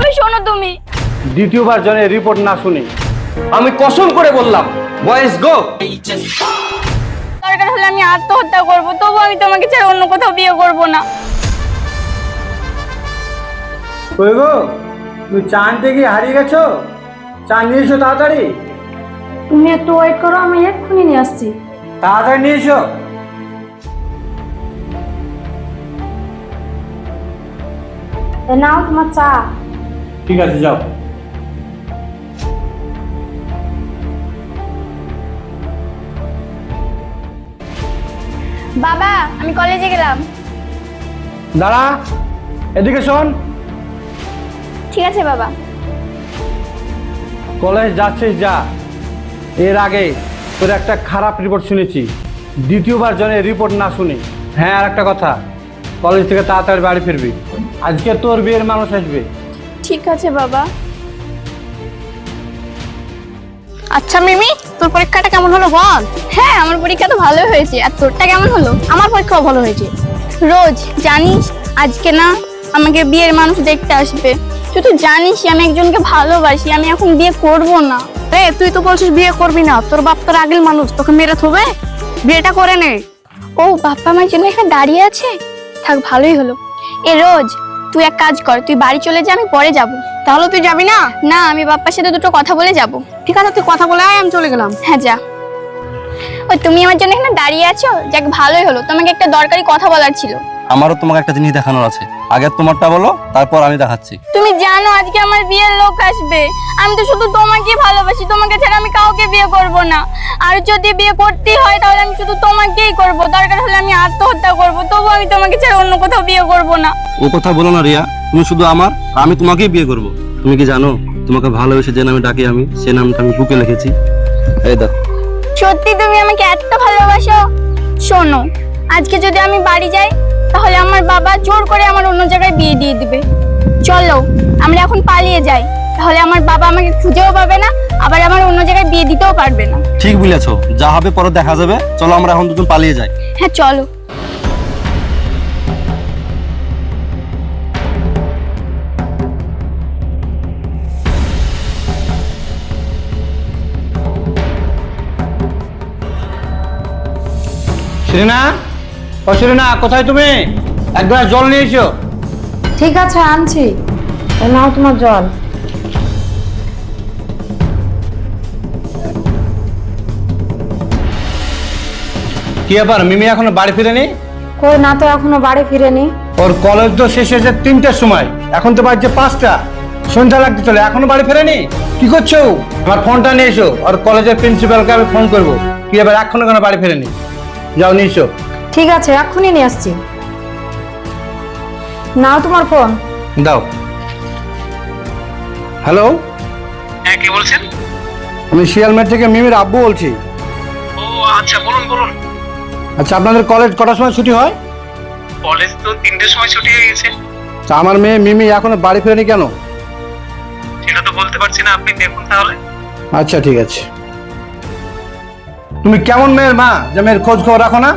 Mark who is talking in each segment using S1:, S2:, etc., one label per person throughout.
S1: তবে শোনো তুমি।
S2: দ্বিতীয়বার জনের রিপোর্ট না শুনি
S3: আমি কসম করে বললাম, বয়েস গো।
S1: দরকার হলে আমি আত্মহত্যা করব, তবু আমি তোমাকে ছেড়ে অন্য কোথাও বিয়ে করব না।
S2: কই গো, তুমি চা আনতে গিয়ে হারিয়ে গেছো? চা নিয়ে এসো তাড়াতাড়ি।
S4: তুমি একটু ওয়েট করো, আমি এক্ষুনি নিয়ে আসছি।
S2: তাড়াতাড়ি নিয়ে এসো।
S4: নাও তোমার চা।
S2: ঠিক আছে, যাও।
S1: বাবা, আমি কলেজে গেলাম।
S2: দাঁড়া, এদিকে শোন।
S1: ঠিক আছে বাবা।
S2: কলেজ যাচ্ছিস যা, এর আগে তোর একটা খারাপ রিপোর্ট শুনেছি। দ্বিতীয়বার জনের রিপোর্ট না শুনি। হ্যাঁ, আর একটা কথা, কলেজ থেকে তাড়াতাড়ি বাড়ি ফিরবি। আজকে তোর বিয়ের মানুষ আসবে।
S1: ঠিক আছে বাবা।
S5: আচ্ছা মিমি, তোর পরীক্ষাটা কেমন হলো বল?
S1: হ্যাঁ, আমার পরীক্ষা তো ভালোই হয়েছে। আর তোরটা কেমন হলো?
S5: আমার পরীক্ষাও ভালো হয়েছে।
S1: রোজ জানিস আজকে না আমাকে বিয়ের মানুষ দেখতে আসবে। তুই তো জানিসই আমি একজনকে ভালোবাসি, আমি এখন বিয়ে করব না।
S5: রে, তুই তো বলছিস বিয়ে করবি না, তোর বাপ তোর আগের মানুষ, তোকে মেরে থবে। বিয়েটা করে নে।
S1: ও বাপ্পা আমার জন্য এখানে দাঁড়িয়ে আছে, থাক ভালোই হলো। এ রোজ, তুই এক কাজ কর, তুই বাড়ি চলে যা, আমি পরে যাব।
S5: তাহলে তুই যাবি না?
S1: না, আমি বাপ্পার সাথে দুটো কথা বলে যাব।
S5: ঠিক আছে, তুই কথা বলে আয়, আমি চলে গেলাম।
S1: হ্যাঁ যা। ওই তুমি আমার জন্য এখানে দাঁড়িয়ে আছো, যাক ভালোই হলো। তোমাকে একটা দরকারি কথা বলার ছিল।
S3: আমারও তোমাকে একটা জিনিস দেখানোর আছে, আগে তোমারটা বলো, তারপর আমি দেখাচ্ছি।
S1: তুমি জানো আজকে আমার বিয়ের লোক আসবে। আমি তো শুধু তোমাকেই ভালোবাসি, তোমাকে ছাড়া আমি কাউকে বিয়ে করব না। আর যদি বিয়ে করতেই হয় তাহলে আমি শুধু তোমাকেই করব। দরকার হলে আমি আত্মহত্যা করব, তবু আমি তোমাকে ছাড়া অন্য কোথাও বিয়ে করব না।
S3: ও কথা বলো না রিয়া, তুমি শুধু আমার, আমি তোমাকেই বিয়ে করব। তুমি কি জানো, তোমাকে ভালোবেসে যে নামে ডাকি আমি, সে নামটা আমি বুকে লিখেছি। এই দেখো।
S1: সত্যি তুমি আমাকে এত ভালোবাসো? শোনো, আজকে যদি আমি বাড়ি যাই তাহলে আমার বাবা জোর করে আমার অন্য জায়গায় বিয়ে দিয়ে দিবে। চলো আমরা এখন পালিয়ে যাই, তাহলে আমার বাবা আমাকে খুঁজেও পাবে না, আবার আমার অন্য জায়গায় বিয়ে দিতেও পারবে না।
S3: ঠিক বলেছো, যা হবে পরে দেখা যাবে। চলো আমরা এখন দুজন পালিয়ে যাই।
S1: হ্যাঁ চলো।
S2: শিরিনা, ও শিরিনা, কোথায় তুমি? এক গ্লাস জল নিয়ে এসো।
S4: ঠিক আছে, আনছি। নাও তোমার জল।
S2: কি ব্যাপার, মিমি এখনো বাড়ি ফিরেনি?
S4: কই না তো, এখনো বাড়ি ফিরেনি।
S2: ওর কলেজ তো শেষ হয়েছে 3টার সময়, এখন তো বাজছে 5টা, সন্ধ্যা লাগতে চলে, এখনো বাড়ি ফেরেনি। কি করছো? আমার ফোনটা নিয়ে এসো, আর কলেজের প্রিন্সিপালকে আমি ফোন করবো। কি ব্যাপার, এখনো কেন বাড়ি ফেরেনি? যাও নিয়ে এসো।
S4: ঠিক আছে, এক্ষুনি নিয়ে আসছি। নাও তোমার ফোন।
S2: দাও। হ্যালো,
S6: হ্যাঁ, কে বলছেন?
S2: আমি শিয়ালমেট থেকে মিমির আব্বু বলছি।
S6: ও আচ্ছা, বলুন বলুন।
S2: আচ্ছা, আপনাদের কলেজ কটার সময় ছুটি হয়?
S6: কলেজ তো 3টের সময় ছুটি হয়ে গেছে।
S2: তা আমার মেয়ে মিমি এখনো বাড়ি ফেরেনি কেন?
S6: সেটা তো বলতে পারছি না, আপনি দেখুন তাহলে।
S2: আচ্ছা ঠিক আছে। তুমি কেমন মেয়ের মা যে মেয়ের খোঁজ খবর রাখো না?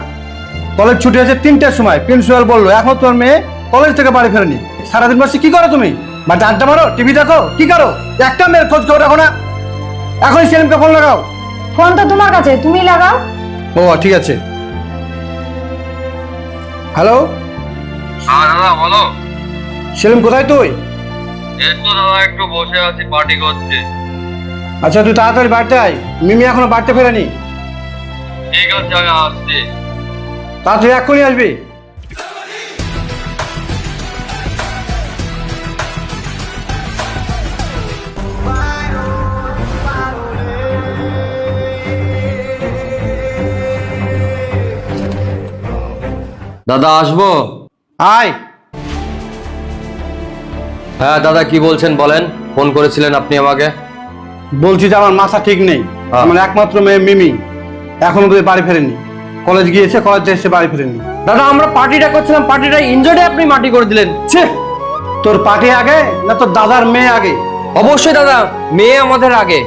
S2: কলেজ ছুটি হয়েছে 3টার সময়, প্রিন্সিপাল বললো এখন তোর মেয়ে কলেজ থেকে বাড়ি ফেরেনি। সারাদিন বসে কি করো তুমি? বাড়িতে আড্ডা মারো, টিভি দেখো, কি করো? একটা মেয়ের খোঁজ খবর রাখো না? এখনই সেলিমকে ফোন লাগাও।
S4: ফোন তো তোমার কাছে, তুমি লাগাও।
S2: ও ঠিক আছে। হ্যালো
S6: হ্যাঁ দাদা বলো।
S2: সেলিম, কোথায় তুই?
S6: এই তো দাদা একটু বসে আছি, পার্টি করছে।
S2: আচ্ছা তুই তাড়াতাড়ি বাড়িতে আয়, মিমি এখনো বাড়িতে ফেরেনি।
S6: ঠিক আছে, আমি আসছি।
S2: তাড়াতাড়ি এক্ষুনি আসবি।
S3: দাদা আসবো?
S2: আয়।
S3: হ্যাঁ দাদা, কি বলছেন বলেন। ফোন করেছিলেন আপনি আমাকে।
S2: বলছি যে আমার মাথা ঠিক নেই। আমার একমাত্র মেয়ে মিমি এখনো তুই বাড়ি ফেরেনি। কলেজ গিয়েছে, কলেজ থেকে এসে বাড়ি ফেরেনি।
S3: দাদা আমরা পার্টিটা করছিলাম, পার্টিটা এনজয়টা আপনি মাটি করে দিলেন।
S2: ছে, তোর পার্টি আগে না তোর দাদার মেয়ে আগে?
S3: অবশ্যই দাদা, মেয়ে আমাদের আগে।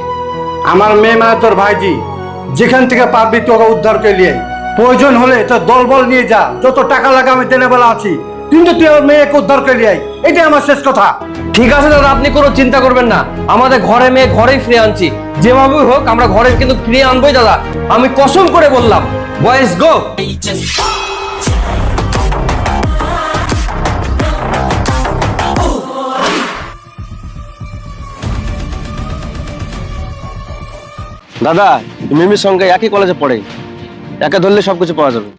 S2: আমার মেয়ে মানে তোর ভাইজি, যেখান থেকে পারবি তোকে উদ্ধার করে নিয়ে আয়। প্রয়োজন হলে তোর দলবল নিয়ে যা, যত টাকা লাগে আমি দেনে বেলা আছি। কিন্তু তুই আমার মেয়েকে উদ্ধার করে নিয়ে আয়, এটাই আমার শেষ কথা।
S7: ঠিক আছে দাদা, আপনি কোনো চিন্তা করবেন না, আমাদের ঘরে মেয়ে ঘরেই ফিরে আনছি, যেভাবে হোক আমরা ঘরে কিন্তু ফিরিয়ে আনবোই দাদা, আমি কসম করে বললাম। বয়েস গো।
S3: দাদা, মিমির সঙ্গে একই কলেজে পড়ে, একে ধরলে সবকিছু পাওয়া যাবে।